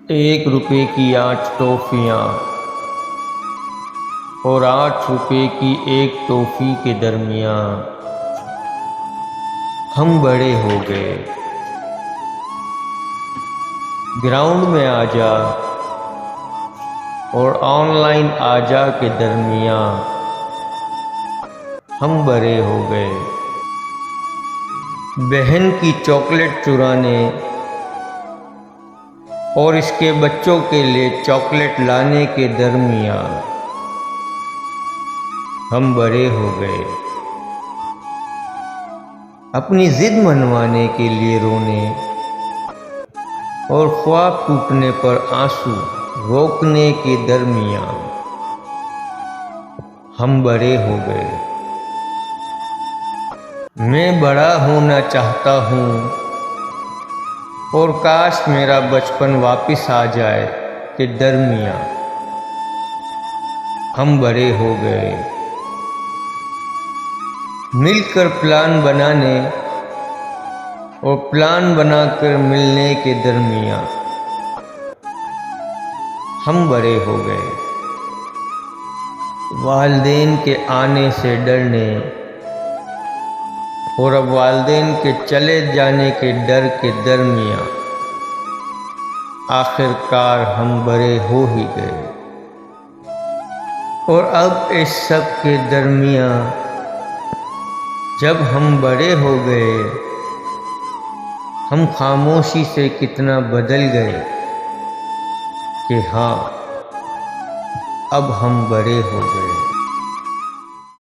1 रुपए की 8 टॉफ़ियाँ और 8 रुपए की एक टॉफ़ी के दरमियान हम बड़े हो गए। ग्राउंड में आजा और ऑनलाइन आजा के दरमियान हम बड़े हो गए। बहन की चॉकलेट चुराने और इसके बच्चों के लिए चॉकलेट लाने के दरमियान हम बड़े हो गए। अपनी जिद मनवाने के लिए रोने और ख्वाब टूटने पर आंसू रोकने के दरमियान हम बड़े हो गए। मैं बड़ा होना चाहता हूँ और काश मेरा बचपन वापस आ जाए के दरमियान हम बड़े हो गए। मिलकर प्लान बनाने और प्लान बनाकर मिलने के दरमियान हम बड़े हो गए। वालिदैन के आने से डरने और अब वालिदैन के चले जाने के डर के दरमियान आखिरकार हम बड़े हो ही गए। और अब इस सब के दरमियान जब हम बड़े हो गए, हम खामोशी से कितना बदल गए कि हाँ, अब हम बड़े हो गए।